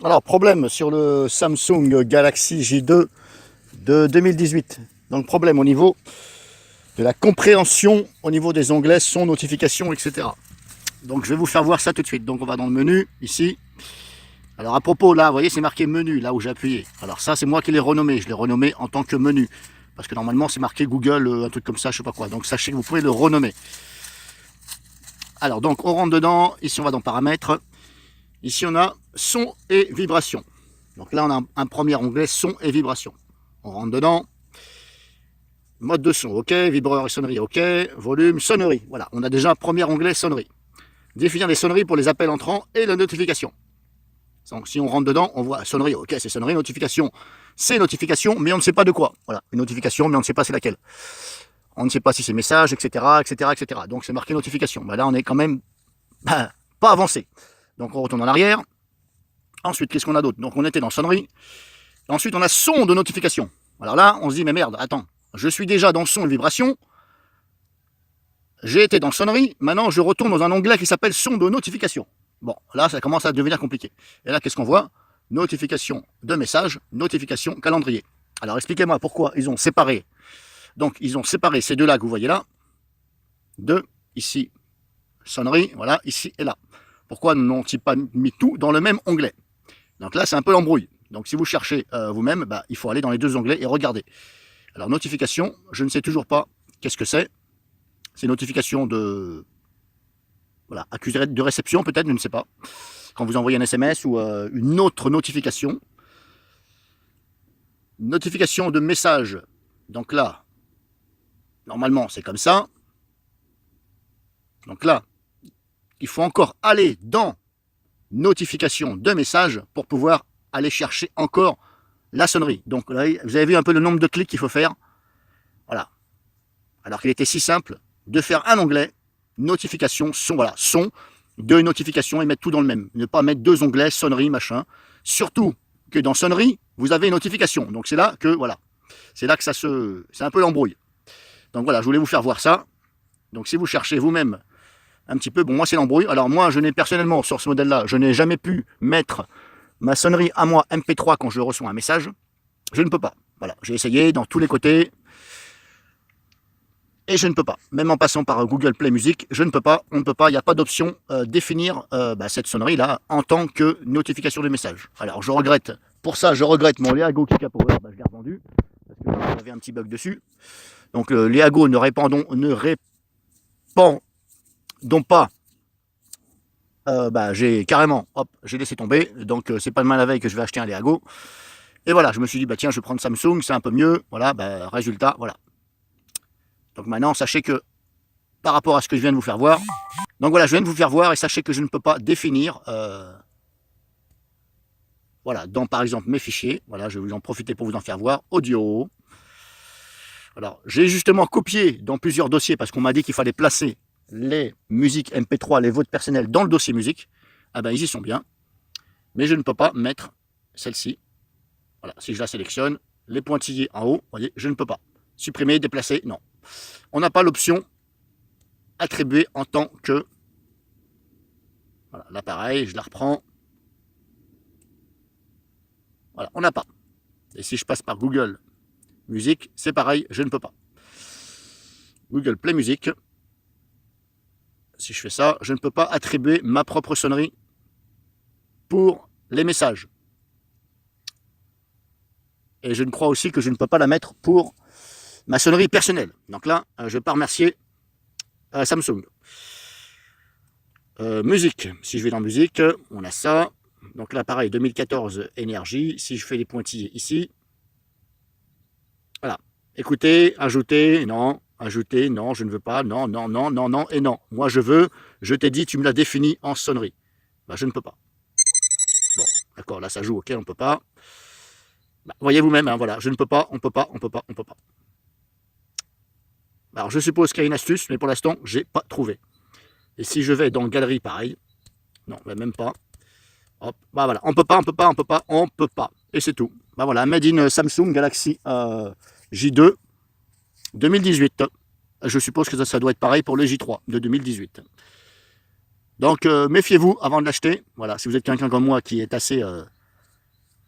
Alors, problème sur le Samsung Galaxy J2 de 2018. Donc, problème au niveau de la compréhension, au niveau des onglets, son, notification, etc. Donc, je vais vous faire voir ça tout de suite. Donc, on va dans le menu, ici. Alors, à propos, là, vous voyez, c'est marqué menu, là où j'ai appuyé. Alors, ça, c'est moi qui l'ai renommé. Je l'ai renommé en tant que menu. Parce que normalement, c'est marqué Google, un truc comme ça, je sais pas quoi. Donc, sachez que vous pouvez le renommer. Alors, donc, on rentre dedans. Ici, on va dans paramètres. Ici, on a son et vibration. Donc là, on a un premier onglet son et vibration. On rentre dedans. Mode de son, ok. Vibreur et sonnerie, ok. Volume, sonnerie. Voilà, on a déjà un premier onglet sonnerie. Définir les sonneries pour les appels entrants et la notification. Donc si on rentre dedans, on voit sonnerie, ok, c'est sonnerie, notification. C'est notification, mais on ne sait pas de quoi. Voilà, une notification, mais on ne sait pas c'est laquelle. On ne sait pas si c'est message, etc., etc., etc. Donc c'est marqué notification. Ben là, on est quand même pas avancé. Donc on retourne en arrière. Ensuite, qu'est-ce qu'on a d'autre? Donc on était dans sonnerie. Ensuite, on a son de notification. Alors là, on se dit, mais merde, attends, je suis déjà dans son et vibration. J'ai été dans sonnerie. Maintenant, je retourne dans un onglet qui s'appelle son de notification. Bon, là, ça commence à devenir compliqué. Et là, qu'est-ce qu'on voit? Notification de message, notification calendrier. Alors, expliquez-moi pourquoi ils ont séparé. Donc, ils ont séparé ces deux-là que vous voyez là. De ici, sonnerie, voilà, ici et là. Pourquoi n'ont-ils pas mis tout dans le même onglet? Donc là, c'est un peu l'embrouille. Donc si vous cherchez vous-même, bah, il faut aller dans les deux onglets et regarder. Alors notification, je ne sais toujours pas qu'est-ce que c'est. C'est notification de, voilà, accusé de réception peut-être, je ne sais pas. Quand vous envoyez un SMS ou une autre notification. Notification de message. Donc là, normalement c'est comme ça. Donc là, il faut encore aller dans notification de message pour pouvoir aller chercher encore la sonnerie. Donc là, vous avez vu un peu le nombre de clics qu'il faut faire. Voilà. Alors qu'il était si simple de faire un onglet, notification, son, voilà, son, deux notifications et mettre tout dans le même. Ne pas mettre deux onglets, sonnerie, machin. Surtout que dans sonnerie, vous avez notification. Donc c'est là que, voilà, c'est là que ça se... c'est un peu l'embrouille. Donc voilà, je voulais vous faire voir ça. Donc si vous cherchez vous-même un petit peu, bon, moi c'est l'embrouille. Alors moi, je n'ai personnellement, sur ce modèle-là, je n'ai jamais pu mettre ma sonnerie à moi MP3 quand je reçois un message. Je ne peux pas. Voilà, j'ai essayé dans tous les côtés. Et je ne peux pas. Même en passant par Google Play Music, je ne peux pas, on ne peut pas, il n'y a pas d'option définir cette sonnerie-là en tant que notification de message. Alors je regrette, pour ça je regrette mon Leago Kika Power, je l'ai revendu, parce que j'avais un petit bug dessus. Donc le Leago ne répandons pas, j'ai carrément, hop, j'ai laissé tomber, donc c'est pas demain la veille que je vais acheter un Leago. Et voilà, je me suis dit, bah tiens, je vais prendre Samsung, c'est un peu mieux, voilà, résultat, voilà. Donc maintenant, sachez que par rapport à ce que je viens de vous faire voir. Donc voilà, je viens de vous faire voir et sachez que je ne peux pas définir, voilà, dans par exemple mes fichiers, voilà, je vais vous en profiter pour vous en faire voir, audio. Alors, j'ai justement copié dans plusieurs dossiers parce qu'on m'a dit qu'il fallait placer les musiques MP3, les votes personnels dans le dossier musique. Ah ben, ils y sont bien, mais je ne peux pas mettre celle-ci. Voilà, si je la sélectionne, les pointillés en haut, vous voyez, je ne peux pas. Supprimer, déplacer, non. On n'a pas l'option attribuer en tant que... Voilà, là pareil, je la reprends. Voilà, on n'a pas. Et si je passe par Google Music, c'est pareil, je ne peux pas. Google Play Music, si je fais ça, je ne peux pas attribuer ma propre sonnerie pour les messages. Et je ne crois aussi que je ne peux pas la mettre pour ma sonnerie personnelle. Donc là, je ne vais pas remercier Samsung. Musique, si je vais dans musique, on a ça. Donc là, pareil, 2014 énergie. Si je fais les pointillés ici, voilà. Écoutez, ajouter, non. Ajouter, non, je ne veux pas. Non, non, non, non, non et non. Moi, je veux. Je t'ai dit, tu me l'as défini en sonnerie. Bah, je ne peux pas. Bon, d'accord, là, ça joue, ok, on ne peut pas. Bah, voyez vous-même, hein, voilà, je ne peux pas, on ne peut pas, on ne peut pas, on ne peut pas. Alors, je suppose qu'il y a une astuce, mais pour l'instant, je n'ai pas trouvé. Et si je vais dans Galerie, pareil. Non, bah, même pas. Hop, bah voilà, on peut pas, on peut pas, on peut pas, on peut pas. Et c'est tout. Bah voilà, Made in Samsung Galaxy J2 2018. Je suppose que ça doit être pareil pour le J3 de 2018. Donc méfiez-vous avant de l'acheter. Voilà, si vous êtes quelqu'un comme moi qui est assez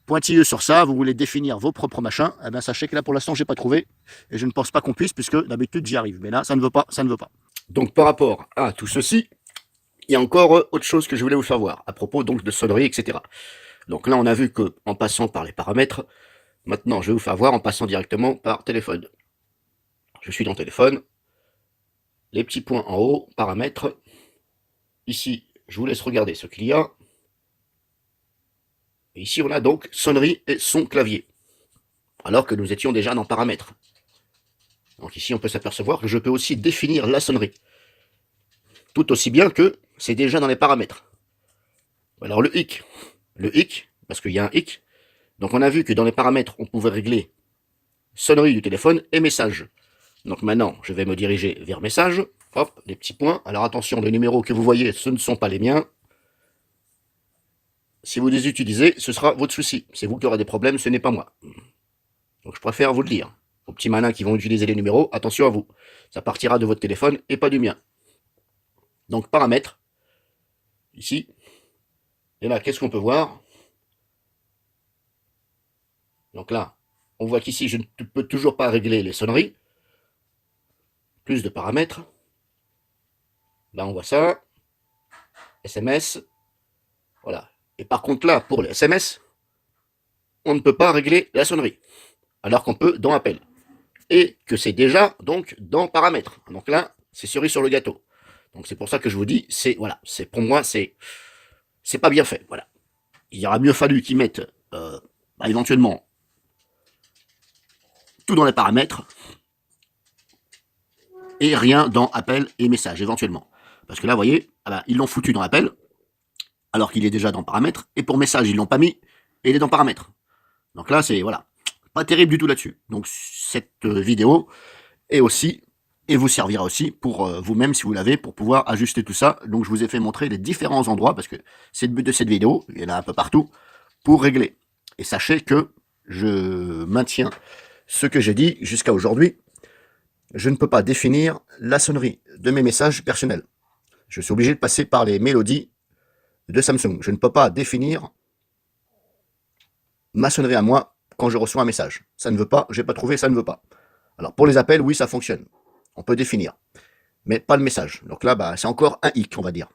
pointilleux sur ça, vous voulez définir vos propres machins, eh bien sachez que là pour l'instant j'ai pas trouvé, et je ne pense pas qu'on puisse, puisque d'habitude j'y arrive. Mais là, ça ne veut pas, ça ne veut pas. Donc par rapport à tout ceci, il y a encore autre chose que je voulais vous faire voir, à propos donc de sonnerie, etc. Donc là on a vu que en passant par les paramètres, maintenant je vais vous faire voir en passant directement par téléphone. Je suis dans téléphone, les petits points en haut, paramètres, ici je vous laisse regarder ce qu'il y a. Et ici, on a donc sonnerie et son clavier, alors que nous étions déjà dans paramètres. Donc ici, on peut s'apercevoir que je peux aussi définir la sonnerie, tout aussi bien que c'est déjà dans les paramètres. Alors le hic, parce qu'il y a un hic, donc on a vu que dans les paramètres, on pouvait régler sonnerie du téléphone et message. Donc maintenant, je vais me diriger vers message, hop, les petits points. Alors attention, les numéros que vous voyez, ce ne sont pas les miens. Si vous les utilisez, ce sera votre souci. C'est vous qui aurez des problèmes, ce n'est pas moi. Donc je préfère vous le dire. Aux petits malins qui vont utiliser les numéros, attention à vous. Ça partira de votre téléphone et pas du mien. Donc paramètres. Ici. Et là, qu'est-ce qu'on peut voir? Donc là, on voit qu'ici, je ne peux toujours pas régler les sonneries. Plus de paramètres. Là, on voit ça. SMS. Voilà. Et par contre là, pour les SMS, on ne peut pas régler la sonnerie, alors qu'on peut dans appel. Et que c'est déjà donc dans paramètres. Donc là, c'est cerise sur le gâteau. Donc c'est pour ça que je vous dis, c'est voilà, c'est pour moi, c'est pas bien fait. Voilà. Il aurait mieux fallu qu'ils mettent éventuellement tout dans les paramètres et rien dans appel et message éventuellement. Parce que là, vous voyez, ils l'ont foutu dans appel, alors qu'il est déjà dans paramètres, et pour message, ils l'ont pas mis, et il est dans paramètres. Donc là, c'est, voilà, pas terrible du tout là-dessus. Donc cette vidéo est aussi, et vous servira aussi pour vous-même, si vous l'avez, pour pouvoir ajuster tout ça. Donc je vous ai fait montrer les différents endroits, parce que c'est le but de cette vidéo, il y en a un peu partout, pour régler. Et sachez que je maintiens ce que j'ai dit jusqu'à aujourd'hui. Je ne peux pas définir la sonnerie de mes messages personnels. Je suis obligé de passer par les mélodies de Samsung. Je ne peux pas définir ma sonnerie à moi quand je reçois un message. Ça ne veut pas, j'ai pas trouvé, ça ne veut pas. Alors pour les appels, oui, ça fonctionne. On peut définir. Mais pas le message. Donc là, c'est encore un hic, on va dire.